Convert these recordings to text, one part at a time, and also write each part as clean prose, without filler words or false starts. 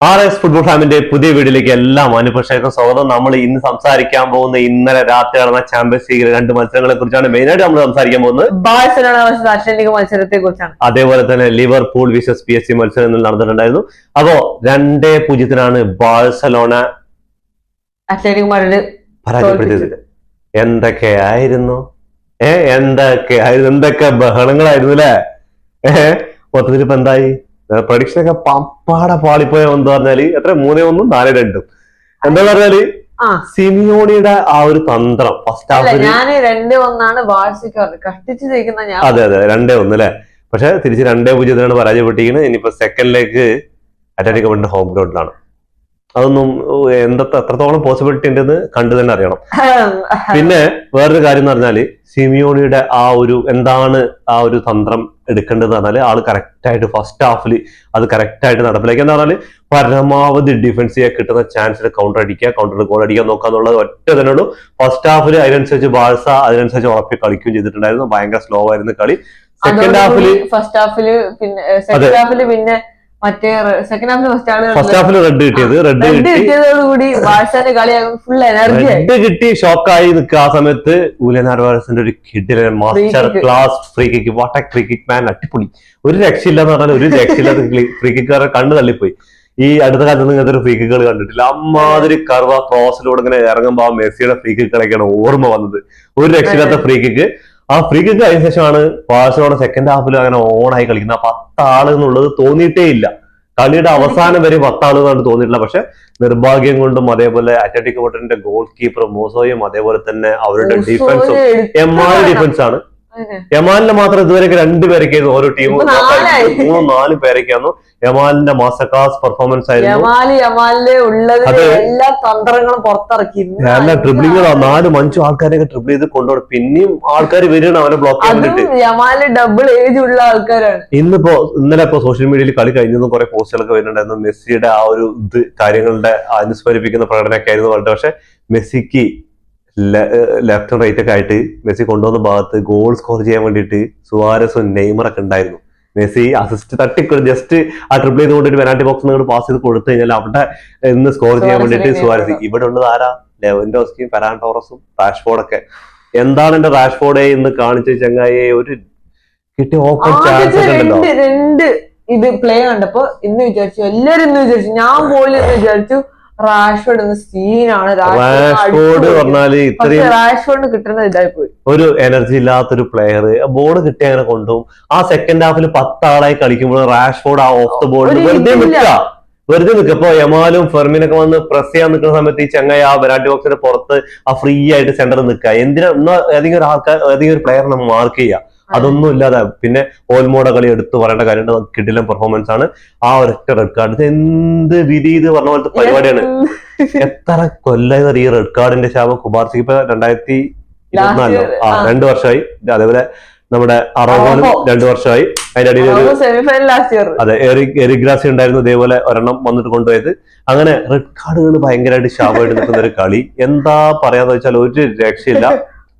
RS football ഫാമിന്റെ പുതിയ വീഡിയോയിലേക്ക് എല്ലാ മാന്യപ്രേക്ഷകർക്കും സ്വാഗതം. നമ്മൾ ഇന്ന് സംസാരിക്കാൻ പോകുന്ന ഇന്നലെ രാത്രി നടന്ന ചാമ്പ്യൻസ് ലീഗിലെ 2 മത്സരങ്ങളെ കുറിച്ചാണ് മെയിനായിട്ട് നമ്മൾ സംസാരിക്കാൻ പോകുന്നത്. ബാഴ്സലോണ വേഴ്സസ് അത്ലറ്റികോ മത്സരത്തെ കുറിച്ചാണ്. അതേപോലെ തന്നെ ലിവർപൂൾ വിസസ് PSG മത്സരം നടന്നിട്ടുണ്ടായിരുന്നു. അപ്പോ 2-0 ബാഴ്സലോണ അത്ലറ്റികോ മാഡ്രിഡ് പരാജയപ്പെടുത്തിയത്. എന്തൊക്കെയായിരുന്നു എന്തൊക്കെ ബഹളങ്ങളായിരുന്നു അല്ലെ. മൊത്തത്തിൽ ഇപ്പൊ എന്തായി പ്രഡിക്ഷൻ ഒക്കെ പപ്പാടെ പാളിപ്പോയ എന്താ പറഞ്ഞാല് എത്ര 3-1 4-2 എന്താ പറഞ്ഞാല് സിമിയോണിയുടെ ആ ഒരു തന്ത്രം ഫസ്റ്റ് ഹാഫിൽ അതെ 2-1 അല്ലെ. പക്ഷെ തിരിച്ച് 2-0 പരാജയപ്പെട്ടിരിക്കുന്നത്. ഇനിയിപ്പോ സെക്കൻഡിലേക്ക് അത്ലറ്റികോ മാഡ്രിഡ് ഹോം ഗ്രൗണ്ടിലാണ്. അതൊന്നും എത്രത്തോളം പോസിബിലിറ്റി ഉണ്ടെന്ന് കണ്ടു തന്നെ അറിയണം. പിന്നെ വേറൊരു കാര്യം എന്ന് പറഞ്ഞാല് സിമിയോണിയുടെ ആ ഒരു എന്താണ് ആ ഒരു തന്ത്രം എടുക്കേണ്ടത് പറഞ്ഞാല് ആള് കറക്റ്റായിട്ട് ഫസ്റ്റ് ഹാഫിൽ അത് കറക്റ്റായിട്ട് നടപ്പിലാക്കുക. എന്താ പറഞ്ഞാല് പരമാവധി ഡിഫൻസീവ് കിട്ടുന്ന ചാൻസിൽ കൗണ്ടർ അടിക്കുക, കൗണ്ടർ ഗോൾ അടിക്കാൻ നോക്കുക എന്നുള്ളത് ഒറ്റ തന്നെ ഉള്ളൂ. ഫസ്റ്റ് ഹാഫിൽ അതിനനുസരിച്ച് ബാഴ്സ അതിനനുസരിച്ച് ഉറപ്പി കളിക്കുകയും ചെയ്തിട്ടുണ്ടായിരുന്നു. ഭയങ്കര സ്ലോ ആയിരുന്നു കളി. സെക്കൻഡ് ഹാഫില് പിന്നെ ഫസ്റ്റ് ഹാഫിൽ റെഡ് കിട്ടി ഷോക്കായി നിൽക്കുക. ആ സമയത്ത് ഊലിയൻ ആൽവാരസിന്റെ ഒരു കിഡിലൻ master class free kick, what a free kick man, അടിപൊളി. ഒരു രക്ഷയില്ലെന്ന് പറഞ്ഞാൽ ഒരു രക്ഷയില്ലാത്ത ഫ്രീ കിക്കാരെ കണ്ണു തള്ളിപ്പോയി. ഈ അടുത്ത കാലത്ത് ഇങ്ങനത്തെ ഒരു ഫ്രീ കിക്കുകൾ കണ്ടിട്ടില്ല. അമ്മാതിരി കർവ ക്രോസിലൂടെ ഇങ്ങനെ ഇറങ്ങുമ്പോ ആ മെസ്സിയുടെ ഫ്രീ കിക്കുകളൊക്കെയാണ് ഓർമ്മ വന്നത്. ഒരു രക്ഷയില്ലാത്ത ഫ്രീ കിക്ക്. ആ ഫ്രീ കിക്ക് അതിന് ശേഷമാണ് ബാഴ്സലോണ സെക്കൻഡ് ഹാഫിൽ അങ്ങനെ ഓണായി കളിക്കുന്നത്. ആ 10 ആള് എന്നുള്ളത് തോന്നിയിട്ടേ ഇല്ല. കളിയുടെ അവസാനം വരെ 10 ആള് എന്നാണ് തോന്നിയിട്ടില്ല. പക്ഷെ നിർഭാഗ്യം കൊണ്ടും അതേപോലെ അത്ലറ്റികോ മാഡ്രിഡിന്റെ ഗോൾ കീപ്പർ മോസോയും അതേപോലെ തന്നെ അവരുടെ ഡിഫൻസും എമാലി ഡിഫൻസ് ആണ്. യമാലിനെ മാത്രം ഇതുവരെയൊക്കെ 2 പേരൊക്കെയായിരുന്നു ഓരോ ടീമും 3-4 പേരൊക്കെയായിരുന്നു. യമാലിന്റെ മാസ്റ്റർ ക്ലാസ് പെർഫോമൻസ് ആയിരുന്നു. എല്ലാ തന്ത്രങ്ങളും പുറത്തിറക്കി നല്ല ട്രിബിളിങ്ങളോ 4-5 ആൾക്കാരെയൊക്കെ ട്രിബിൾ ചെയ്ത് കൊണ്ടുപോകും. പിന്നെയും ആൾക്കാർ വരികയാണ് അവനെ ബ്ലോക്ക് ചെയ്യാൻ വേണ്ടിട്ട്. ഡബിൾ ഏജ് ഉള്ള ആൾക്കാരാണ്. ഇന്നലെ സോഷ്യൽ മീഡിയയിൽ കളി കഴിഞ്ഞതും കുറെ പോസ്റ്റുകളൊക്കെ വരുന്നുണ്ടായിരുന്നു. മെസ്സിയുടെ ആ ഒരു കാര്യങ്ങളുടെ അനുസ്മരിപ്പിക്കുന്ന പ്രകടനമൊക്കെ ആയിരുന്നു പറഞ്ഞത്. പക്ഷെ മെസ്സിക്ക് ലെഫ്റ്റ് റൈറ്റ് ഒക്കെ ആയിട്ട് മെസ്സി കൊണ്ടുവന്ന ഭാഗത്ത് ഗോൾ സ്കോർ ചെയ്യാൻ വേണ്ടിയിട്ട് സുവാരസും നെയ്മറൊക്കെ ഉണ്ടായിരുന്നു. മെസ്സി അസിസ്റ്റ് തട്ടിക്കൊരു ജസ്റ്റ് ആ ട്രിപ്പിൾ ചെയ്ത് കൊണ്ടിട്ട് പെനാൽറ്റി ബോക്സ് പാസ് ചെയ്ത് കൊടുത്തു കഴിഞ്ഞാൽ അവിടെ ഇന്ന് സ്കോർ ചെയ്യാൻ വേണ്ടിയിട്ട് സുവാരസ്. ഇവിടെ ഉള്ളത് ആരാ? ലെവൻഡോസ്കിയും ഫെറാൻ ടോറസും റാഷ്ഫോർഡൊക്കെ. എന്താണ് എന്റെ റാഷ്ഫോർഡെ എന്ന് കാണിച്ച ചങ്ങായെ ഒരു കിട്ടിയ ഓപ്പൺ ചാൻസ് ഉണ്ടല്ലോ. ഇത് പ്ലേ കണ്ടപ്പോ ഇന്ന് വിചാരിച്ചു, എല്ലാരും ഇന്ന് വിചാരിച്ചു, ഞാൻ പോലും വിചാരിച്ചു റാഷ്ഫോർഡ് എന്ന സീനാണ്. റാഷ്ഫോർഡ് പറഞ്ഞാല് ഇത്രയും റാഷ്ഫോർഡിന് കിട്ടുന്നത് ഇതായി പോയി. ഒരു എനർജി ഇല്ലാത്തൊരു പ്ലെയർ ബോൾ കിട്ടി അങ്ങനെ കൊണ്ടുപോകും. ആ സെക്കൻഡ് ഹാഫിൽ 10 ആളായി കളിക്കുമ്പോൾ റാഷ്ഫോർഡ് ആ ഓഫ് ദ ബോൾ വെറുതെ നിൽക്കുക. ഇപ്പൊ യമാലും ഫെർമിനൊക്കെ വന്ന് പ്രസ് ചെയ്യാൻ നിൽക്കുന്ന സമയത്ത് ഈ ചങ്ങായി ആ പെനാൽറ്റി ബോക്സിന്റെ പുറത്ത് ആ ഫ്രീ ആയിട്ട് സെന്ററിൽ നിൽക്കുക. എന്തിനാ ഏതെങ്കിലും ഒരു ആൾക്കാർ ഏതെങ്കിലും ഒരു പ്ലെയർ നമ്മൾ മാർക്ക് ചെയ്യുക? അതൊന്നും ഇല്ലാതെ പിന്നെ ഓൾമോടെ കളി എടുത്ത് പറയേണ്ട കാര്യമുണ്ട്. കിടിലൻ പെർഫോമൻസ് ആണ്. ആ ഒരൊറ്റ റെഡ് കാർഡ് ഇത് എന്ത് വിധി ഇത് പറഞ്ഞ പോലത്തെ പരിപാടിയാണ്. എത്ര കൊല്ലം ഈ റെഡ് കാർഡിന്റെ ശാപം കുബാർസിക്ക് ഇപ്പൊ 2024 2 വർഷമായി. അതേപോലെ നമ്മുടെ അറോഗോനും 2 വർഷമായി. അതിന്റെ അടിയിൽ അതെ എറിക് ഗ്രാസി ഉണ്ടായിരുന്നു ഇതേപോലെ ഒരെണ്ണം വന്നിട്ട് കൊണ്ടുപോയത്. അങ്ങനെ റെഡ് കാർഡുകൾ ഭയങ്കരമായിട്ട് ശാപമായിട്ട് നിൽക്കുന്ന ഒരു കളി. എന്താ പറയാന്ന് വെച്ചാൽ ഒരു രക്ഷയില്ല.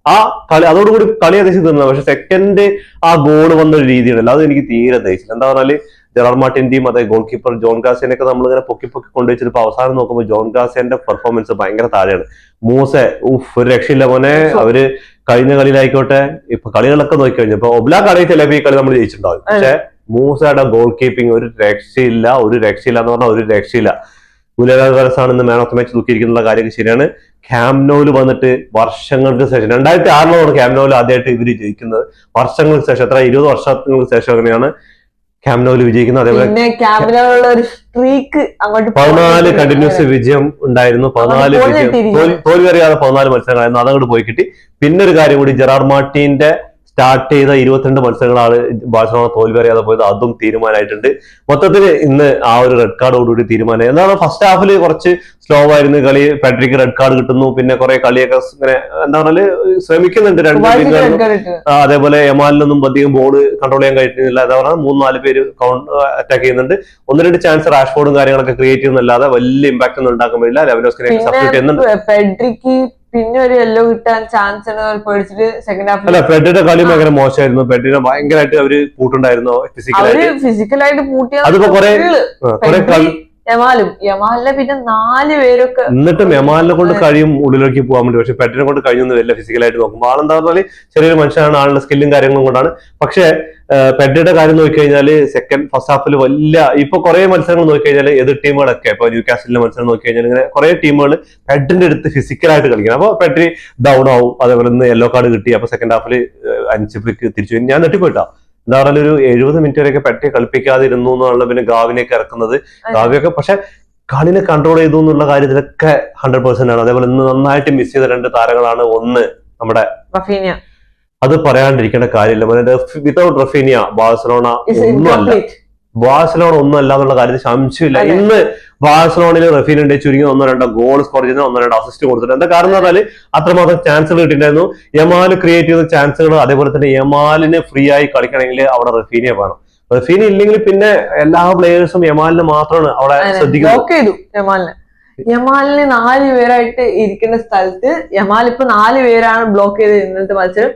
ആ കളി അതോടുകൂടി കളി ഏകദേശം തീർന്നു. പക്ഷെ സെക്കൻഡ് ആ ഗോൾ വന്നൊരു രീതിയുണ്ടല്ലോ, അത് എനിക്ക് തീരെ ദഹിച്ചില്ല. എന്താ പറഞ്ഞാല് ജെറാർഡ് മാർട്ടിന്റെയും അതേ ഗോൾ കീപ്പർ ജോൺ ഗാസിനെയൊക്കെ നമ്മളിങ്ങനെ പൊക്കി കൊണ്ടുവച്ചിട്ട് അവസാനം നോക്കുമ്പോൾ ജോൺ ഗാസിന്റെ പെർഫോമൻസ് ഭയങ്കര താഴെയാണ്. മൂസെ ഒരു രക്ഷയില്ല മോനെ. അവര് കഴിഞ്ഞ കളിയിലായിക്കോട്ടെ ഇപ്പൊ കളികളൊക്കെ നോക്കി കഴിഞ്ഞു. ഇപ്പൊ ഒബ്ലാ കളി ചിലപ്പോൾ ഈ കളി നമ്മൾ ജയിച്ചിട്ടുണ്ടാവും. പക്ഷെ മൂസയുടെ ഗോൾ കീപ്പിംഗ് ഒരു രക്ഷയില്ല എന്ന് പറഞ്ഞാൽ ഒരു രക്ഷയില്ല. ഗുലാലാണ് ഇന്ന് മാൻ ഓഫ് ദ മാച്ച് തൂക്കിയിരിക്കുന്ന കാര്യമൊക്കെ ശരിയാണ്. ക്യാംനോയിൽ വന്നിട്ട് വർഷങ്ങൾക്ക് ശേഷം 2006 ക്യാംനോയിൽ ആദ്യമായിട്ട് ഇവര് ജയിക്കുന്നത്. വർഷങ്ങൾക്ക് ശേഷം 20 വർഷങ്ങൾക്ക് ശേഷം അങ്ങനെയാണ് ക്യാംനോയിൽ വിജയിക്കുന്നത്. അതേപോലെ 14 കണ്ടിന്യൂസ് വിജയം ഉണ്ടായിരുന്നു. 14 വിജയം തോൽവി അറിയാതെ 14 മത്സരങ്ങളായിരുന്നു. അതങ്ങോട്ട് പോയി കിട്ടി. പിന്നെ ഒരു കാര്യം കൂടി, ജെറാർഡ് മാർട്ടിന്റെ സ്റ്റാർട്ട് ചെയ്ത 22 മത്സരങ്ങളാണ് ബാഴ്സലോണ തോൽവി അറിയാതെ പോയത്. അതും തീരുമാനമായിട്ടുണ്ട്. മൊത്തത്തിൽ ഇന്ന് ആ ഒരു റെഡ് കാർഡോടുകൂടി തീരുമാനമായി. എന്താണ് ഫസ്റ്റ് ഹാഫിൽ കുറച്ച് സ്ലോ ആയിരുന്നു കളി. പെഡ്രിക്ക് റെഡ് കാർഡ് കിട്ടുന്നു. പിന്നെ കുറെ കളിയൊക്കെ ഇങ്ങനെ എന്താ പറഞ്ഞാല് ശ്രമിക്കുന്നുണ്ട് 2 ടീമുകളും. അതേപോലെ യമാലിനൊന്നും അധികം ബോൾ കൺട്രോൾ ചെയ്യാൻ കഴിയുന്നില്ല. എന്താ പറഞ്ഞാൽ 3-4 പേര് അറ്റാക്ക് ചെയ്യുന്നുണ്ട്. 1-2 ചാൻസ് റാഷ്ഫോർഡും കാര്യങ്ങളൊക്കെ ക്രിയേറ്റ് ചെയ്യുന്നല്ലാതെ വലിയ ഇമ്പാക്ട് ഒന്നും ഉണ്ടാക്കാൻ പറ്റില്ല. ലെവൻഡോസ്കിനെ സപ്പോർട്ട് ചെയ്യുന്നുണ്ട്. പിന്നെ ഒരു യെല്ലോ കിട്ടാൻ ചാൻസ് പേടിച്ചിട്ട് സെക്കൻഡ് ഹാഫിൽ അല്ല പെഡ്രിയുടെ കളി ഭയങ്കര മോശമായിരുന്നു. പെഡ്രിനെ ഭയങ്കരമായിട്ട് അവര് പൂട്ടുണ്ടായിരുന്നു ഫിസിക്കലായിട്ട് പൂട്ടിയ. അതിപ്പോ കുറെ യമാലിനെ പിന്നെ 4 പേരൊക്കെ. എന്നിട്ടും യമാലിനെ കൊണ്ട് കഴിയും ഉള്ളിലേക്ക് പോകാൻ വേണ്ടി. പക്ഷെ പെഡ്രിനെ കൊണ്ട് കഴിയുന്നില്ല ഫിസിക്കലായിട്ട് നോക്കുമ്പോൾ. ആളെന്താ പറഞ്ഞാൽ ചെറിയൊരു മനുഷ്യനാണ്, ആളുടെ സ്കില്ലും കാര്യങ്ങളും കൊണ്ടാണ്. പക്ഷെ പെഡ്രിയുടെ കാര്യം നോക്കിക്കഴിഞ്ഞാൽ ഫസ്റ്റ് ഹാഫിൽ ഇപ്പൊ കുറെ മത്സരങ്ങൾ നോക്കിക്കഴിഞ്ഞാൽ എതിർ ടീമുകളൊക്കെ ഇപ്പൊ ന്യൂ കാസിലിന്റെ മത്സരം നോക്കിക്കഴിഞ്ഞാൽ ഇങ്ങനെ കുറെ ടീമുകൾ പെഡ്രിന്റെ അടുത്ത് ഫിസിക്കലായിട്ട് കളിക്കണം. അപ്പൊ പെഡ്രി ഡൗൺ ആവും. അതേപോലെ ഇന്ന് യെല്ലോ കാർഡ് കിട്ടി. അപ്പൊ സെക്കൻഡ് ഹാഫിൽ 5 ഫ്ലിക്ക് തിരിച്ചു. ഞാൻ നെട്ടിപ്പോയിട്ടാ. എന്താ പറയുക, ഒരു 70 മിനിറ്റ് വരെയൊക്കെ പെട്രി കളിപ്പിക്കാതിരുന്നു എന്നുള്ള പിന്നെ ഗാവിനെയൊക്കെ ഇറക്കുന്നത്. ഗാവിയൊക്കെ പക്ഷെ കളിനെ കൺട്രോൾ ചെയ്തു എന്നുള്ള കാര്യത്തിലൊക്കെ 100% ആണ്. അതേപോലെ ഇന്ന് നന്നായിട്ട് മിസ് ചെയ്ത 2 താരങ്ങളാണ്. ഒന്ന് നമ്മുടെ റഫീനിയ. അത് പറയാണ്ടിരിക്കേണ്ട കാര്യമില്ല. വിതൗട്ട് റഫീനിയ ബാഴ്സലോണ ഒന്നുമല്ല എന്നുള്ള കാര്യത്തിൽ സംശയമില്ല. ഇന്ന് ബാഴ്സലോണയിൽ റഫീനിന്റെ ചുരുങ്ങി 1-2 ഗോൾ സ്കോർ ചെയ്ത് 1-2 അസിസ്റ്റ് കൊടുത്തിട്ടുണ്ട്. എന്താ കാരണം എന്ന് പറഞ്ഞാൽ അത്രമാത്രം ചാൻസുകൾ കിട്ടിയിട്ടുണ്ടായിരുന്നു. യമാൽ ക്രിയേറ്റ് ചെയ്ത ചാൻസുകൾ. അതേപോലെ തന്നെ യമാലിന് ഫ്രീ ആയി കളിക്കണമെങ്കിൽ അവിടെ റഫീനിയ വേണം. റഫീനി ഇല്ലെങ്കിൽ പിന്നെ എല്ലാ പ്ലേയേഴ്സും യമാലിനെ മാത്രമാണ് അവിടെ ശ്രദ്ധിക്കുന്നത്. യമാലിന് 4 പേരായിട്ട് ഇരിക്കുന്ന സ്ഥലത്ത് യമാൽ ഇപ്പൊ 4 പേരാണ് ബ്ലോക്ക് ചെയ്ത് ഇന്നത്തെ മത്സരം.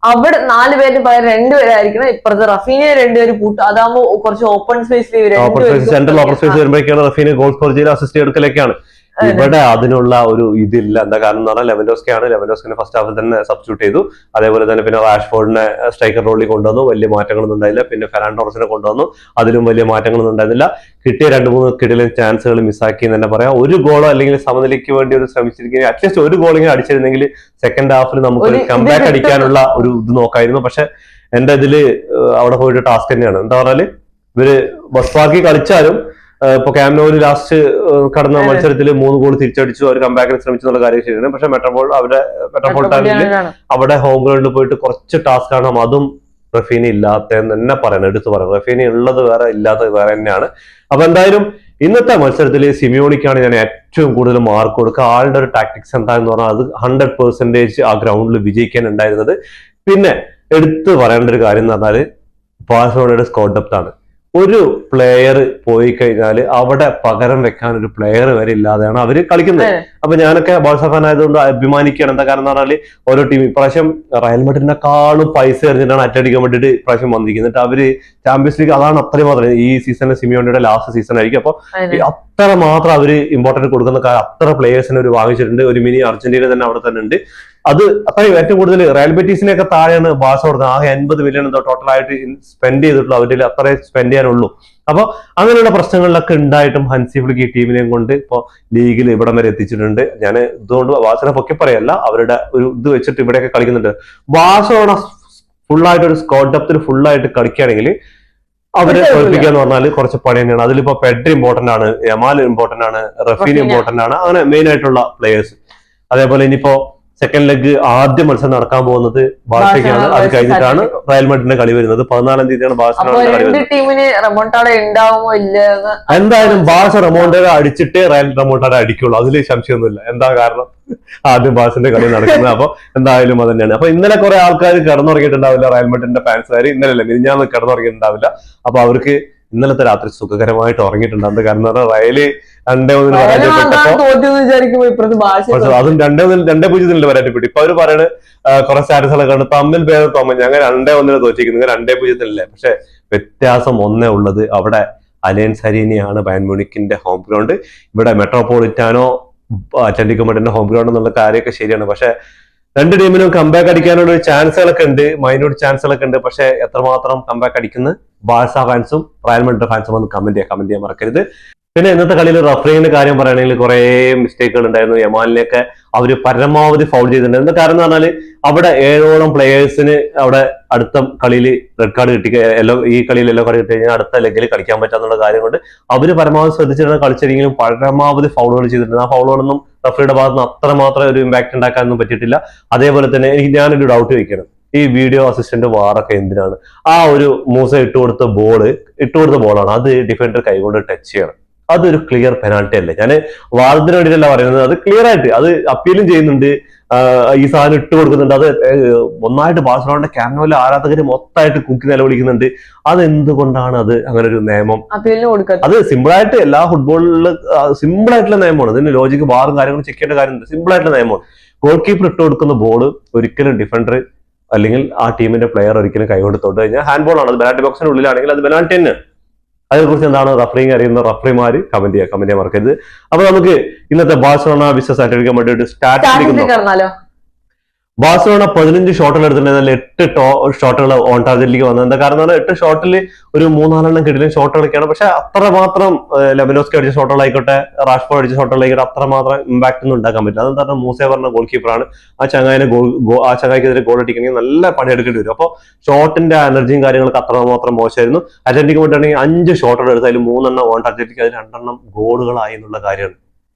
അവിടെ 4 പേരിന് പകരം 2 പേരായിരിക്കണം. ഇപ്പുറത്തെ റഫീനിയെ 2 പേര് കൂട്ടും. അതാകുമ്പോ കുറച്ച് ഓപ്പൺ സ്പേസിൽ സെൻട്രൽ ഓപ്പൺ സ്പേസ് വരുമ്പോഴേക്കാണ് റഫീനി ഗോൾ സ്കോർ ചെയ്ത് അസിസ്റ്റ് എടുക്കലൊക്കെയാണ്. ഇവിടെ അതിനുള്ള ഒരു ഇതില്ല. എന്താ കാരണം എന്ന് പറഞ്ഞാൽ ലെവൻഡോസ്കിനെ ഫസ്റ്റ് ഹാഫിൽ തന്നെ സബ്സ്റ്റിറ്റ്യൂട്ട് ചെയ്തു. അതേപോലെ തന്നെ പിന്നെ റാഷ്ഫോർഡിനെ സ്ട്രൈക്കർ റോളിൽ കൊണ്ടുവന്നു. വലിയ മാറ്റങ്ങളൊന്നും ഉണ്ടായില്ല. പിന്നെ ഫെറാൻ ടോറസിനെ കൊണ്ടുവന്നു. അതിലും വലിയ മാറ്റങ്ങളൊന്നും ഉണ്ടായിരുന്നില്ല. കിട്ടിയ 2-3 കിടിലൻ ചാൻസുകൾ മിസ്സാക്കി എന്ന് തന്നെ പറയാം. ഒരു ഗോളോ അല്ലെങ്കിൽ സമനിലയ്ക്ക് വേണ്ടി ഒരു ശ്രമിച്ചിരിക്കുകയും അറ്റ്ലീസ്റ്റ് ഒരു ഗോളിങ്ങനെ അടിച്ചിരുന്നെങ്കിൽ സെക്കൻഡ് ഹാഫിൽ നമുക്ക് കംബാക്ക് അടിക്കാനുള്ള ഒരു ഇത് നോക്കായിരുന്നു. പക്ഷെ എന്റെ ഇതില് അവിടെ പോയിട്ട് ടാസ്ക് തന്നെയാണ്. എന്താ പറഞ്ഞാല് ഇവര് ബസ് പാർക്കിൽ കളിച്ചാലും ഇപ്പൊ ക്യാമ്നോയിൽ ലാസ്റ്റ് കടന്ന മത്സരത്തിൽ 3 ഗോൾ തിരിച്ചടിച്ചു. അവർ കംബാക്കിന് ശ്രമിച്ചു എന്നുള്ള കാര്യം ശരിയാണ്. പക്ഷെ മെട്രോപൊളിറ്റാനിൽ അവിടെ ഹോം ഗ്രൗണ്ടിൽ പോയിട്ട് കുറച്ച് ടാസ്ക് ആണ്. അതും റഫീനി ഇല്ലാത്തതെന്ന് തന്നെ പറയണം, എടുത്തു പറയണം. റഫീനി ഉള്ളത് വേറെ, ഇല്ലാത്തത് വേറെ തന്നെയാണ്. അപ്പൊ എന്തായാലും ഇന്നത്തെ മത്സരത്തിൽ സിമിയോണിക്കാണ് ഞാൻ ഏറ്റവും കൂടുതൽ മാർക്ക് കൊടുക്കുക. ആളുടെ ഒരു ടാക്ടിക്സ് എന്താണെന്ന് പറഞ്ഞാൽ അത് 100% ആ ഗ്രൗണ്ടിൽ വിജയിക്കാൻ ഉണ്ടായിരുന്നത്. പിന്നെ എടുത്തു പറയേണ്ട ഒരു കാര്യം എന്ന് പറഞ്ഞാല് ബാഴ്സലോണയുടെ സ്ക്വാഡ് ഡെപ്ത് ആണ്. ഒരു പ്ലെയർ പോയി കഴിഞ്ഞാൽ അവിടെ പകരം വെക്കാൻ ഒരു പ്ലെയർ വരെ ഇല്ലാതെയാണ് അവര് കളിക്കുന്നത്. അപ്പൊ ഞാനൊക്കെ ബാഴ്സ ഫാൻ ആയതുകൊണ്ട് അഭിമാനിക്കുകയാണ്. എന്താ കാരണം എന്ന് പറഞ്ഞാൽ ഓരോ ടീം ഇപ്രാവശ്യം റയൽ മാഡ്രിഡിനെക്കാളും പൈസ എറിഞ്ഞിട്ടാണ് അറ്റടിക്കാൻ വേണ്ടിയിട്ട് ഇപ്രാവശ്യം വന്നിരിക്കുന്നത്. എന്നിട്ട് അവര് ചാമ്പ്യൻസ് ലീഗ് അതാണ് അത്രയും മാത്രം. ഈ സീസണിൽ സിമിയോണിയുടെ ലാസ്റ്റ് സീസൺ ആയിരിക്കും. അപ്പൊ അത്ര മാത്രം അവര് ഇമ്പോർട്ടന്റ് കൊടുക്കുന്ന അത്ര പ്ലേയേഴ്സിനെ ഒരു വാങ്ങിച്ചിട്ടുണ്ട്. ഒരു മിനി അർജന്റീന തന്നെ അവിടെ തന്നെ ഉണ്ട്. അത് അത്രയും ഏറ്റവും കൂടുതൽ റയൽ ബെറ്റീസിനെയൊക്കെ താഴെയാണ് ബാഴ്സ കൊടുക്കുന്നത്. ആകെ 80 മില്യൺ എന്തോ ടോട്ടലായിട്ട് സ്പെൻഡ് ചെയ്തിട്ടുള്ളൂ. അവരിൽ അത്രേ സ്പെൻഡ് ചെയ്യാനുള്ളൂ. അപ്പൊ അങ്ങനെയുള്ള പ്രശ്നങ്ങളിലൊക്കെ ഉണ്ടായിട്ടും ഹൻസി ഫ്ലിക്ക് ഈ ടീമിനെയും കൊണ്ട് ഇപ്പൊ ലീഗിൽ ഇവിടം വരെ എത്തിച്ചിട്ടുണ്ട്. ഞാൻ ഇതുകൊണ്ട് ബാഴ്സനെ പൊക്കി പറയല്ല, അവരുടെ ഒരു ഇത് വെച്ചിട്ട് ഇവിടെയൊക്കെ കളിക്കുന്നുണ്ട്. ബാഴ്സലോണ ഫുള്ളായിട്ട് ഒരു സ്ക്വാഡ് ഡെപ്തിൽ ഫുള്ളായിട്ട് കളിക്കുകയാണെങ്കിൽ അവരെ തോൽപ്പിക്കുക എന്ന് പറഞ്ഞാൽ കുറച്ച് പണി തന്നെയാണ്. അതിലിപ്പോ പെഡ്രി ഇമ്പോർട്ടന്റ് ആണ്, യമാൽ ഇമ്പോർട്ടന്റ് ആണ്, റഫീനി ഇമ്പോർട്ടന്റ് ആണ്. അങ്ങനെ മെയിൻ ആയിട്ടുള്ള പ്ലേയേഴ്സ്. അതേപോലെ ഇനിയിപ്പോ സെക്കൻഡ് ലെഗ് ആദ്യ മത്സരം നടക്കാൻ പോകുന്നത് ബാഴ്സയ്ക്കാണ്. അത് കഴിഞ്ഞിട്ടാണ് റയൽ മാഡ്രിഡിന്റെ കളി വരുന്നത്. 14-ാം തീയതിയാണ് ബാഴ്സലോണയുടെ കളി വരുന്നത്. എന്തായാലും ബാഴ്സ റെമോണ്ടാഡ അടിച്ചിട്ട് റയൽ റെമോണ്ടാഡ അടിക്കുള്ളൂ, അതിൽ സംശയമൊന്നുമില്ല. എന്താ കാരണം ആദ്യം ബാഴ്സന്റെ കളി നടക്കുന്നത്. അപ്പൊ എന്തായാലും അത് തന്നെയാണ്. അപ്പൊ ഇന്നലെ കുറെ ആൾക്കാർ കിടന്നുറങ്ങിയിട്ടുണ്ടാവില്ല, റയൽ മാഡ്രിഡിന്റെ ഫാൻസുകാർ. ഇന്നലെ മിനിഞ്ഞാന്ന് കിടന്നുറങ്ങിയിട്ടുണ്ടാവില്ല. അപ്പൊ അവർക്ക് ഇന്നലത്തെ രാത്രി സുഖകരമായിട്ട് ഉറങ്ങിയിട്ടുണ്ടാകുന്നത്. കാരണം റയല് 2-1 പരാജയപ്പെട്ടപ്പോ അതും 2-0 പരാജയപ്പെട്ടു. ഇപ്പൊ അവര് പറയണ കുറെ സ്റ്റാറ്റസുകളൊക്കെ ഉണ്ട്, തമ്മിൽ ഭേദം തമ്മിൽ ഞങ്ങൾ 2-1 തോറ്റിരിക്കുന്നത്, 2-0 പക്ഷെ വ്യത്യാസം ഒന്നേ ഉള്ളത്. അവിടെ അലയൻസ് അരീനയാണ് ബയൺ മ്യൂണിക്കിന്റെ ഹോം ഗ്രൗണ്ട്. ഇവിടെ മെട്രോപൊളിറ്റാനോ അത്ലറ്റിക്കോ മാഡ്രിഡിന്റെ ഹോം ഗ്രൗണ്ട് എന്നുള്ള കാര്യമൊക്കെ ശരിയാണ്. പക്ഷെ 2 ടീമിനും കംബാക്ക് അടിക്കാനുള്ള ഒരു ചാൻസുകളൊക്കെ ഉണ്ട്, മൈന്യൂട്ട് ചാൻസുകളൊക്കെ ഉണ്ട്. പക്ഷെ എത്രമാത്രം കംബാക്ക് അടിക്കുന്ന ബാഴ്സ ഫാൻസും റയൽ മാഡ്രിഡ് ഫാൻസും ഒന്ന് കമന്റ് ചെയ്യാൻ മറക്കരുത്. പിന്നെ ഇന്നത്തെ കളിയിൽ റഫറിങ്ങിന്റെ കാര്യം പറയുകയാണെങ്കിൽ കുറെ മിസ്റ്റേക്കുകൾ ഉണ്ടായിരുന്നു. യമാലിനെയൊക്കെ അവര് പരമാവധി ഫൗൾ ചെയ്തിട്ടുണ്ട്. എന്താ കാരണം എന്ന് പറഞ്ഞാൽ അവിടെ 7ഓളം പ്ലേയേഴ്സിന് അവിടെ അടുത്ത കളിയിൽ റെഡ് കാർഡ് കിട്ടി, ഈ കളിയിൽ യെല്ലോ കാർഡ് കിട്ടി കഴിഞ്ഞാൽ അടുത്ത ലെഗിൽ കളിക്കാൻ പറ്റാന്നുള്ള കാര്യം കൊണ്ട് അവര് പരമാവധി ശ്രദ്ധിച്ചിട്ടാണ് കളിച്ചെങ്കിലും പരമാവധി ഫൗളുകൾ ചെയ്തിട്ടുണ്ട്. ആ ഫൗളുകളൊന്നും റഫറിയുടെ ഭാഗത്ത് നിന്ന് അത്രമാത്രം ഒരു ഇമ്പാക്ട് ഉണ്ടാക്കാനൊന്നും പറ്റിയിട്ടില്ല. അതേപോലെ തന്നെ ഞാനൊരു ഡൗട്ട് ചോദിക്കണം, ഈ വീഡിയോ അസിസ്റ്റന്റ് വാറൊക്കെ എന്തിനാണ്? ആ ഒരു മൂസ ഇട്ടുകൊടുത്ത ബോളാണ്, അത് ഡിഫൻഡർ കൈകൊണ്ട് ടച്ച് ചെയ്യണം. അതൊരു ക്ലിയർ പെനാൾട്ടി അല്ലേ? ഞാൻ വാർഡിന് വേണ്ടിയിട്ടല്ല പറയുന്നത്, അത് ക്ലിയർ ആയിട്ട് അത് അപ്പീലും ചെയ്യുന്നുണ്ട്, ഈ സാധനം ഇട്ട് കൊടുക്കുന്നുണ്ട്. അത് ഒന്നായിട്ട് ബാഴ്സലോണയുടെ ക്യാമ്നോയിലെ ആരാധകര് മൊത്തമായിട്ട് കുക്കി നിലവിളിക്കുന്നുണ്ട്. അതെന്തുകൊണ്ടാണ് അത് അങ്ങനെ ഒരു നിയമം? അത് സിമ്പിളായിട്ട് എല്ലാ ഫുട്ബോളിലും സിമ്പിൾ ആയിട്ടുള്ള നിയമമാണ്. ഇതിന് ലോജിക്ക് ബാറും കാര്യങ്ങളും ചെക്ക് ചെയ്യേണ്ട കാര്യമുണ്ട്. സിമ്പിൾ ആയിട്ടുള്ള നിയമമാണ്. ഗോൾ കീപ്പർ ഇട്ട് കൊടുക്കുന്ന ബോൾ ഒരിക്കലും ഡിഫൻഡർ അല്ലെങ്കിൽ ആ ടീമിന്റെ പ്ലെയർ ഒരിക്കലും കൈകൊണ്ട് തൊട്ട് കഴിഞ്ഞാൽ ഹാൻഡ് ബോൾ ആണ്. അത് പെനാൽറ്റി ബോക്സിന്റെ ഉള്ളിലാണെങ്കിൽ അത് പെനാൽറ്റി തന്നെ. അതിനെക്കുറിച്ച് എന്താണ് റഫറിങ് അറിയുന്ന റഫറിമാര് കമന്റ് ചെയ്യാൻ മറക്കരുത്. അപ്പൊ നമുക്ക് ഇന്നത്തെ Barcelona visas Atletico Madrid statistics. Barcelona 15 ഷോട്ടുകൾ എടുത്തിട്ടുണ്ടെങ്കിൽ 8 ഷോട്ടുകൾ ഓൺ ടാർഗറ്റിലേക്ക് വന്നത്. എന്താ കാരണം 8 ഷോട്ടിൽ ഒരു 3-4 കിടിലൻ ഷോട്ടുകളൊക്കെയാണ്. പക്ഷെ അത്രമാത്രം ലെവനോസ്കി അടിച്ച ഷോട്ടുകളായിക്കോട്ടെ, റാഷ്ഫോർഡ് അടിച്ച ഷോട്ടുകളായിക്കോട്ടെ, അത്രമാത്രം ഇമ്പാക്ട് ഒന്നും ഉണ്ടാക്കാൻ പറ്റില്ല. അതെന്താ പറഞ്ഞാൽ മൂസെ പറഞ്ഞ ഗോൾ കീപ്പറാണ്. ആ ചങ്ങായിക്കെതിരെ ഗോൾ അടിക്കണമെങ്കിൽ നല്ല പണിയെടുക്കേണ്ടി വരും. അപ്പോൾ ഷോട്ടിന്റെ എനർജിയും കാര്യങ്ങളൊക്കെ അത്രമാത്രം മോശമായിരുന്നു. അത്ലറ്റിക്കോ മാഡ്രിഡ് 5 ഷോട്ടുകൾ എടുത്ത് അതിൽ 3 ഓൺ ടാർഗറ്റിലേക്ക്, അതിൽ 2 ഗോളുകളായി എന്നുള്ള കാര്യമാണ്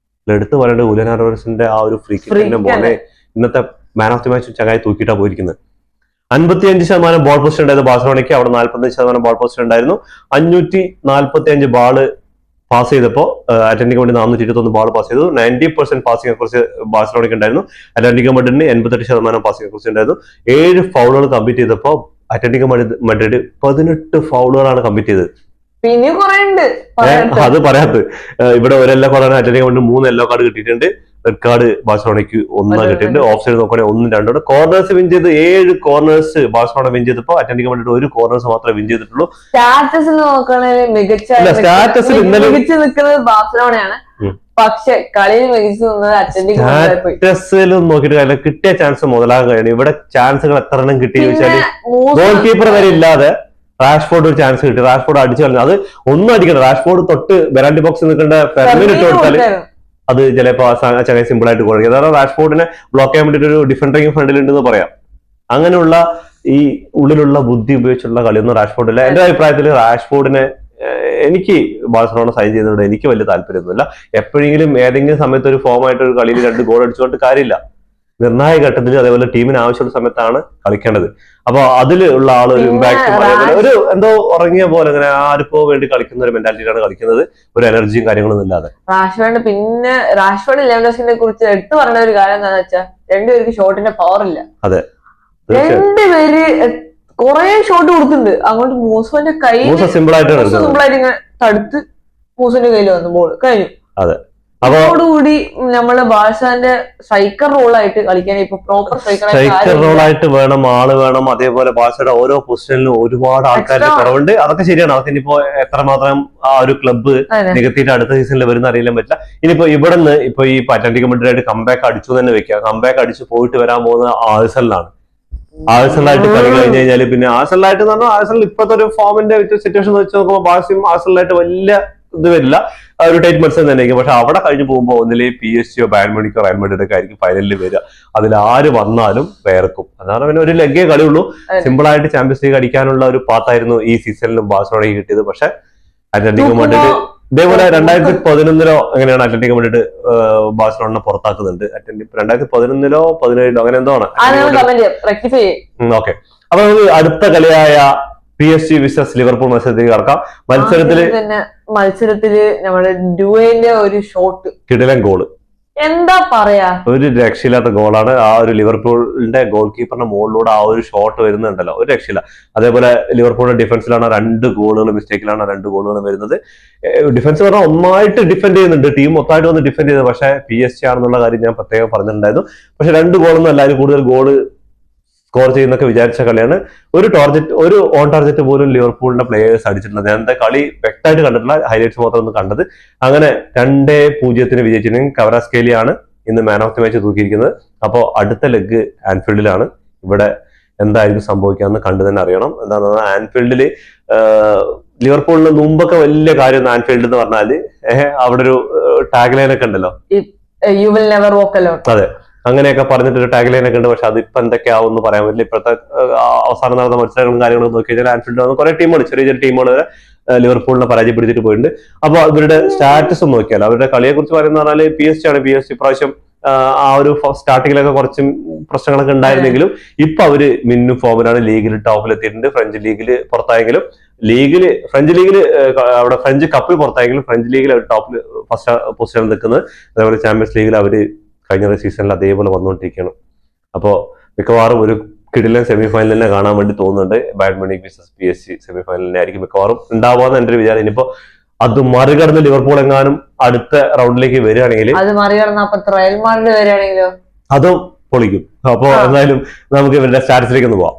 എടുത്തു പറയേണ്ടത്. ഉലിയൻ ആൽവാരസിന്റെ ആ ഒരു ഫ്രീ കിക്കിന്റെ മോനെ ഇന്നത്തെ മാൻ ഓഫ് ദി മാച്ച് ചങ്ങായി തൂക്കിയിട്ടാ പോയിരിക്കുന്നത്. 55% ബോൾ പൊസിഷൻ ഉണ്ടായിരുന്നു ബാഴ്സലോണയ്ക്ക്, അവിടെ 45% ബോൾ പൊസിഷൻ ഉണ്ടായിരുന്നു. 545 ബാള് പാസ് ചെയ്തപ്പോൾ അത്ലറ്റിക്കോ മാഡ്രിഡ് 421 ബാൾ പാസ് ചെയ്തു. 90% പാസിംഗെ കുറിച്ച് ബാഴ്സലോണയ്ക്ക് ഉണ്ടായിരുന്നു. അത്ലറ്റിക്കോ മാഡ്രിഡിന് 88% പാസിംഗെ കുറിച്ച് ഉണ്ടായിരുന്നു. 7 ഫൗളുകൾ കംപ്ലീറ്റ് ചെയ്തപ്പോൾ അത്ലറ്റിക്കോ മാഡ്രിഡ് 18 ഫൗളുകളാണ് കംപ്ലീറ്റ് ചെയ്തത്. പിന്നെ അത് പറയാത്ത ഇവിടെ ഒരു യെല്ലോ കാർഡാണ് അത്ലറ്റിക്കോ മാഡ്രിഡ് 3 യെല്ലോ കാർഡ് കിട്ടിയിട്ടുണ്ട്. റെഡ് കാർഡ് ബാഴ്സലോണയ്ക്ക് 1 കിട്ടിയിട്ടുണ്ട്. ഓഫ് സൈഡ് നോക്കുകയാണെങ്കിൽ 1, 2 കോർണേഴ്സ് വിൻ ചെയ്ത് 7 കോർണേഴ്സ് ബാഴ്സലോണ വിൻ ചെയ്തപ്പോൾ അത്ലറ്റിക്കോ മാഡ്രിഡ് 1 കോർണേഴ്സ് മാത്രമേ വിൻ ചെയ്തിട്ടുള്ളൂ. സ്റ്റാറ്റസിൽ നോക്കുകയാണെങ്കിൽ മികച്ച നിൽക്കുന്നത് ബാഴ്സലോണയാണ്. പക്ഷെ കളിയിൽ മികച്ചു നിന്നത് അത്ലറ്റിക്കോ നോക്കിയിട്ട് കാര്യം കിട്ടിയ ചാൻസ് മുതലാകാൻ കഴിയണം. ഇവിടെ ചാൻസുകൾ എത്ര എണ്ണം കിട്ടി ചോദിച്ചാൽ ഗോൾ കീപ്പർ വരെ ഇല്ലാതെ റാഷ്ഫോർഡ് ഒരു ചാൻസ് കിട്ടി. റാഷ്ഫോർഡ് അടിച്ചു കളഞ്ഞു. അത് ഒന്നും അടിക്കണം. റാഷ്ഫോർഡ് തൊട്ട് പെനാൽറ്റി ബോക്സിൽ നിൽക്കേണ്ട ഫെർമിൻ ഇട്ട് കൊടുത്താൽ അത് ചിലപ്പോൾ ചങ്ങായി സിമ്പിൾ ആയിട്ട് കൊടുക്കും. അതായത് റാഷ്ഫോർഡിനെ ബ്ലോക്ക് ചെയ്യാൻ വേണ്ടിയിട്ട് ഒരു ഡിഫൻഡറിങ് ഫ്രണ്ടിലുണ്ടെന്ന് പറയാം. അങ്ങനെയുള്ള ഈ ഉള്ളിലുള്ള ബുദ്ധി ഉപയോഗിച്ചുള്ള കളിയൊന്നും റാഷ്ഫോർഡില്ല. എന്റെ അഭിപ്രായത്തിൽ റാഷ്ഫോർഡിനെ എനിക്ക് ബാഴ്സലോണ സൈൻ ചെയ്യുന്നതുകൊണ്ട് എനിക്ക് വലിയ താല്പര്യമൊന്നുമില്ല. എപ്പോഴെങ്കിലും ഏതെങ്കിലും സമയത്ത് ഒരു ഫോമായിട്ട് ഒരു കളിയിൽ 2 ഗോൾ അടിച്ചുകൊണ്ട് കാര്യമില്ല. നിർണായക ഘട്ടത്തിൽ അതേപോലെ ടീമിന് ആവശ്യമുള്ള സമയത്താണ് കളിക്കേണ്ടത്. അപ്പൊ അതിലുള്ള ആള് ഒരു ഇമ്പാക്റ്റും അതേപോലെ ഒരു എന്തോ ഉറങ്ങിയ പോലെ അങ്ങനെ ആർക്കോ വേണ്ടി കളിക്കുന്ന ഒരു മെന്റാലിറ്റിയിലാണ് കളിക്കുന്നത്. ഒരു എനർജിയും കാര്യങ്ങളൊന്നും ഇല്ലാതെ. റാഷ്ഫോർഡ് ലെവൻഡോസ്കിനെ കുറിച്ച് എടുത്തു പറഞ്ഞ ഒരു കാര്യം എന്താണെന്ന് വെച്ചാൽ 2 പേർക്ക് ഷോട്ടിന്റെ പവർ ഇല്ല. അതെ, 2 പേര് കുറെ ഷോട്ട് കൊടുക്കുന്നുണ്ട്. അങ്ങോട്ട് മൂസോന്റെ കൈ സിമ്പിൾ ആയിട്ട് ഇങ്ങനെ തടുത്ത് മൂസോന്റെ കയ്യിൽ വന്നു ബോൾ കഴിഞ്ഞു. അതെ, അതോടുകൂടി നമ്മള് ബാഴ്സന്റെ സ്ട്രൈക്കർ റോളായിട്ട് കളിക്കാൻ ഇപ്പൊ പ്രോപ്പർ സ്ട്രൈക്കർ റോളായിട്ട് വേണം, ആള് വേണം. അതേപോലെ ബാഴ്സയുടെ ഓരോ പൊസിഷനിലും ഒരുപാട് ആൾക്കാരുടെ കുറവുണ്ട്. അതൊക്കെ ശരിയാണ്. അതൊക്കെ ഇനിയിപ്പോ എത്രമാത്രം ആ ഒരു ക്ലബ്ബ് നികത്തിയിട്ട് അടുത്ത സീസണിൽ വരുന്ന അറിയാൻ പറ്റില്ല. ഇനിയിപ്പോ ഇവിടെ നിന്ന് ഇപ്പൊ ഈ അത്ലറ്റിക്കോ മാഡ്രിഡ് കംബാക്ക് അടിച്ചു തന്നെ വെക്കുക. കംബാക്ക് അടിച്ച് പോയിട്ട് വരാൻ പോകുന്ന ആഴ്സണലാണ്. ആഴ്സണലായിട്ട് കളി കഴിഞ്ഞ് കഴിഞ്ഞാൽ പിന്നെ ആഴ്സണലായിട്ട് എന്ന് പറഞ്ഞാൽ ആഴ്സണൽ ഇപ്പോഴത്തെ ഒരു ഫോമിന്റെ സിറ്റുവേഷൻ വെച്ച് നോക്കുമ്പോൾ ബാഴ്സയും ആഴ്സണലായിട്ട് വലിയ ഇത് വരില്ല. ഒരു ടൈറ്റ് മത്സരം തന്നെ ആയിരിക്കും. പക്ഷെ അവിടെ കഴിഞ്ഞ് പോകുമ്പോൾ ഒന്നിലെ PSG ബയൺ മ്യൂണിക്കോ റയൽ മാഡ്രിഡൊക്കെ ആയിരിക്കും ഫൈനലിൽ വരിക. അതിൽ ആര് വന്നാലും വേർക്കും. അതാണ് പിന്നെ ഒരു ലെഗേ കളിയുള്ളൂ. സിമ്പിൾ ആയിട്ട് ചാമ്പ്യൻസ് ലീഗ് അടിക്കാനുള്ള ഒരു പാത്തായിരുന്നു ഈ സീസണിലും ബാഴ്സലോണയ്ക്ക് കിട്ടിയത്. പക്ഷെ അത്ലറ്റിക്കോ മാഡ്രിഡ് ഇതേപോലെ 2011 എങ്ങനെയാണ് അത്ലറ്റിക്കോ മാഡ്രിഡ് ബാഴ്സലോണ പുറത്താക്കുന്നുണ്ട്. 2011 17 അങ്ങനെ എന്തോ ആണ്. ഓക്കെ, അപ്പൊ നമുക്ക് അടുത്ത കളിയായ PSG വിസസ് ലിവർപൂൾ മത്സരത്തിലേക്ക് കടക്കാം. മത്സരത്തില് നമ്മുടെ ഡ്യൂവേന്റെ ഒരു ഷോട്ട്, കിടിലൻ ഗോള്, എന്താ പറയാ, ഒരു രക്ഷയില്ലാത്ത ഗോളാണ്. ആ ഒരു ലിവർപൂളിന്റെ ഗോൾ കീപ്പറിന്റെ മുകളിലൂടെ ആ ഒരു ഷോട്ട് വരുന്നുണ്ടല്ലോ, ഒരു രക്ഷയില്ല. അതേപോലെ ലിവർപൂളിന്റെ ഡിഫൻസിലാണ് 2 ഗോളുകൾ മിസ്റ്റേക്കിലാണ് 2 ഗോളുകൾ വരുന്നത്. ഡിഫൻസ് പറഞ്ഞാൽ ഒന്നായിട്ട് ഡിഫെൻഡ് ചെയ്യുന്നുണ്ട്, ടീം മൊത്തമായിട്ട് വന്ന് ഡിഫെൻഡ് ചെയ്തത്. പക്ഷേ PSG ആണെന്നുള്ള കാര്യം ഞാൻ പ്രത്യേകം പറഞ്ഞിട്ടുണ്ടായിരുന്നു. പക്ഷെ 2 ഗോളൊന്നും അല്ല, അതിൽ കൂടുതൽ ഗോള് സ്കോർ ചെയ്യുന്നൊക്കെ വിചാരിച്ച കളിയാണ്. ഒരു ഓൺ ടാർജറ്റ് പോലും ലിവർപൂളിന്റെ പ്ലേയേഴ്സ് അടിച്ചിട്ടില്ല. ഞാൻ എന്താ കളി വ്യക്തമായിട്ട് കണ്ടിട്ടില്ല, ഹൈലൈറ്റ്സ് മാത്രം ഒന്ന് കണ്ടത്. അങ്ങനെ 2-0 വിജയിച്ചിട്ടുണ്ടെങ്കിൽ കവറാസ്കേലിയാണ് ഇന്ന് മാൻ ഓഫ് ദി മാച്ച് തൂക്കിയിരിക്കുന്നത്. അപ്പോൾ അടുത്ത ലെഗ് ആൻഫീൽഡിലാണ്. ഇവിടെ എന്തായിരിക്കും സംഭവിക്കാമെന്ന് കണ്ടു തന്നെ അറിയണം. എന്താണെന്ന് പറഞ്ഞാൽ ആൻഫീൽഡില് ലിവർപൂളിന് മുമ്പൊക്കെ വലിയ കാര്യം ആൻഫീൽഡ് എന്ന് പറഞ്ഞാല് അവിടെ ഒരു ടാഗ് ലൈൻ ഒക്കെ ഉണ്ടല്ലോ, you will never walk alone. അതെ, അങ്ങനെയൊക്കെ പറഞ്ഞിട്ടൊരു ടാഗ് ലൈൻ ഒക്കെ ഉണ്ട്. പക്ഷെ അതിപ്പോ എന്തൊക്കെയാവും പറയാൻ പറ്റില്ല. ഇപ്പോഴത്തെ അവസാനം നടന്ന മത്സരങ്ങളും കാര്യങ്ങളും നോക്കി കഴിഞ്ഞാൽ ആൻഫീൽഡ് വന്ന് കുറെ ടീമുകൾ, ചെറിയ ടീമുകൾ വരെ ലിവർപൂളിനെ പരാജയപ്പെടുത്തിയിട്ട് പോയിട്ടുണ്ട്. അപ്പൊ ഇവരുടെ സ്റ്റാറ്റസ് നോക്കിയാൽ അവരുടെ കളിയെ കുറിച്ച് പറയുന്ന പറഞ്ഞാൽ PSG ആണ്. PSG പ്രാവശ്യം ആ ഒരു സ്റ്റാർട്ടിങ്ങിലൊക്കെ കുറച്ച് പ്രശ്നങ്ങളൊക്കെ ഉണ്ടായിരുന്നെങ്കിലും ഇപ്പൊ അവര് മിന്നും ഫോമിലാണ്. ലീഗിൽ ടോപ്പിലെത്തിയിട്ടുണ്ട്. ഫ്രഞ്ച് ലീഗിൽ പുറത്തായെങ്കിലും ഫ്രഞ്ച് ലീഗിൽ അവിടെ ഫ്രഞ്ച് കപ്പിൽ പുറത്തായെങ്കിലും ഫ്രഞ്ച് ലീഗിൽ അവർ ടോപ്പിൽ ഫസ്റ്റ് പൊസിഷനിൽ നിൽക്കുന്നത്. അതേപോലെ ചാമ്പ്യൻസ് ലീഗിൽ അവര് കഴിഞ്ഞ സീസണിൽ അതേപോലെ വന്നുകൊണ്ടിരിക്കുകയാണ്. അപ്പോൾ മിക്കവാറും ഒരു കിടിലൻ സെമിഫൈനൽ തന്നെ കാണാൻ വേണ്ടി തോന്നുന്നുണ്ട്. ബയൺ മ്യൂണിക്ക് വിസസ് PSG സെമിഫൈനലിനെ ആയിരിക്കും മിക്കവാറും ഉണ്ടാവാന്ന് എന്റെ ഒരു വിചാരം. ഇനിയിപ്പോ അത് മറികടന്ന് ലിവർപൂൾ എങ്ങാനും അടുത്ത റൗണ്ടിലേക്ക് വരികയാണെങ്കിൽ അതും പൊളിക്കും. അപ്പൊ എന്തായാലും നമുക്ക് ഇവരുടെ സ്റ്റാറ്റസിലേക്ക് ഒന്ന് പോവാം.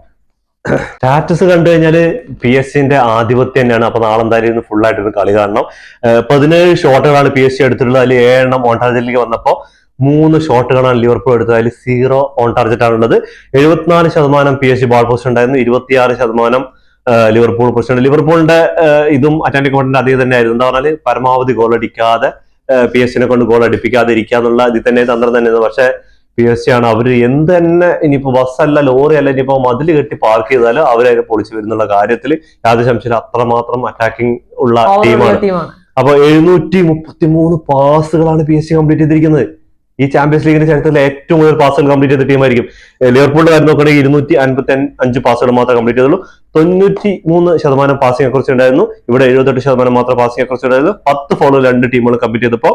സ്റ്റാറ്റസ് കണ്ടു കഴിഞ്ഞാല് PSG ആധിപത്യം തന്നെയാണ്. അപ്പൊ നാളെ എന്തായാലും ഫുൾ ആയിട്ട് കളി കാണണം. 17 ഷോട്ടുകളാണ് PSG എടുത്തിട്ടുള്ളത്. അതിൽ 7 ഓൺ ടാർഗറ്റിലേക്ക് വന്നപ്പോ 3 ഷോട്ടുകളാണ് ലിവർപൂൾ എടുത്തത്. അതിൽ 0 ഓൺ ടാർഗറ്റ് ആണുള്ളത്. 74% PSG ബോൾ പൊസിഷൻ ഉണ്ടായിരുന്നു, 26% ലിവർപൂൾ പൊസിഷൻ. ലിവർപൂളിന്റെ ഇതും അറ്റ്ലാന്റിക് മാഡ്രിഡിന്റെ അതേ തന്നെ ആയിരുന്നു. എന്താ പറഞ്ഞാൽ പരമാവധി ഗോൾ അടിക്കാതെ PSG കൊണ്ട് ഗോൾ അടിപ്പിക്കാതെ ഇരിക്കുക എന്നുള്ള ഇതിൽ തന്നെ തന്ത്രം തന്നെയായിരുന്നു. പക്ഷെ PSG ആണ് അവര് എന്ത് തന്നെ ഇനിയിപ്പോ ബസ്സല്ല ലോറി അല്ല ഇനിയിപ്പോ മതിൽ കെട്ടി പാർക്ക് ചെയ്താലും അവരതിനെ പൊളിച്ചു വരുന്നുള്ള കാര്യത്തിൽ യാതൊരു സംശയം. അത്രമാത്രം അറ്റാക്കിംഗ് ഉള്ള ടീമാണ്. അപ്പൊ 733 പാസുകളാണ് PSG കംപ്ലീറ്റ് ചെയ്തിരിക്കുന്നത്. ഈ ചാമ്പ്യൻസ് ലീഗിന്റെ ചരിത്രത്തിൽ ഏറ്റവും കൂടുതൽ പാസുകൾ കംപ്ലീറ്റ് ചെയ്ത ടീമായിരിക്കും. ലിവർപൂളിന്റെ കാര്യം നോക്കുകയാണെങ്കിൽ 255 പാസുകൾ മാത്രമേ കംപ്ലീറ്റ് ചെയ്തുള്ളൂ. 93% പാസിംഗ് അക്യുറസി ഉണ്ടായിരുന്നു. ഇവിടെ 78% മാത്രം പാസിംഗ് അക്യുറസി ഉണ്ടായിരുന്നു. 10 ഫോളോ 2 ടീമുകൾ കംപ്ലീറ്റ് ചെയ്തപ്പോ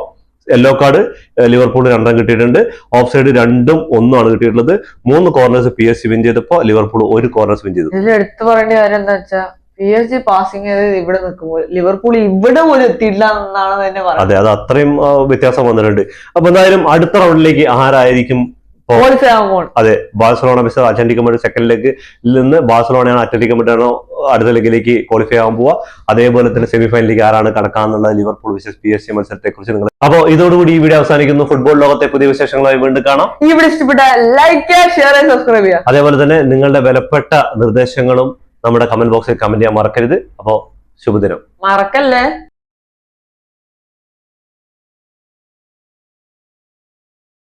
യെല്ലോ കാർഡ് ലിവർപൂൾ 2 കിട്ടിയിട്ടുണ്ട്. ഓഫ് സൈഡ് 2ഉം 1 ആണ് കിട്ടിയിട്ടുള്ളത്. 3 കോർണേഴ്സ് PSG വിൻ ചെയ്തപ്പോ ലിവർപൂൾ 1 കോർണേഴ്സ് വിൻ ചെയ്തു. ഇതിൽ എടുത്തു പറയേണ്ട കാര്യം എന്താ വെച്ചാൽ PSG പാസിംഗ് ചെയ്ത് ഇവിടെ നിൽക്കുമ്പോൾ ലിവർപൂൾ ഇവിടെ പോലും എത്തിയില്ല എന്നാണ് തന്നെ പറയുന്നത്. അതെ, അത് അത്രയും വ്യത്യാസം വന്നിട്ടുണ്ട്. അപ്പൊ എന്തായാലും അടുത്ത റൗണ്ടിലേക്ക് ആരായിരിക്കും? അതെ, ബാഴ്സലോണ മിസ് അറ്റ്ലറ്റികോ മാഡ്രിഡ് സെക്കൻഡ് ലെഗിൽ നിന്ന് ബാഴ്സലോണയാണ് അറ്റ്ലറ്റികോ മാഡ്രിഡ് അടുത്ത ലെഗിലേക്ക് ക്വാളിഫൈ ആകാൻ പോവുക. അതേപോലെ തന്നെ സെമിഫൈനലിലേക്ക് ആരാണ് കടക്കാന്നുള്ളത് ലിവർപൂൾ വിസസ് PSG മത്സരത്തെ കുറിച്ച് നിങ്ങൾ. അപ്പൊ ഇതോടുകൂടി ഈ വീഡിയോ അവസാനിക്കുന്നു. ഫുട്ബോൾ ലോകത്തെ പുതിയ വിശേഷങ്ങളായി വീണ്ടും കാണാം. ഈ വീഡിയോ ഇഷ്ടപ്പെട്ട ലൈക്ക് ചെയ്യുക, ഷെയർ ചെയ്യുക, സബ്സ്ക്രൈബ് ചെയ്യുക. അതേപോലെ തന്നെ നിങ്ങളുടെ വിലപ്പെട്ട നിർദ്ദേശങ്ങളും നമ്മുടെ കമന്റ് ബോക്സിൽ കമന്റ് ചെയ്യാൻ മറക്കരുത്. അപ്പോ ശുഭദിനം. മറക്കല്ലേ.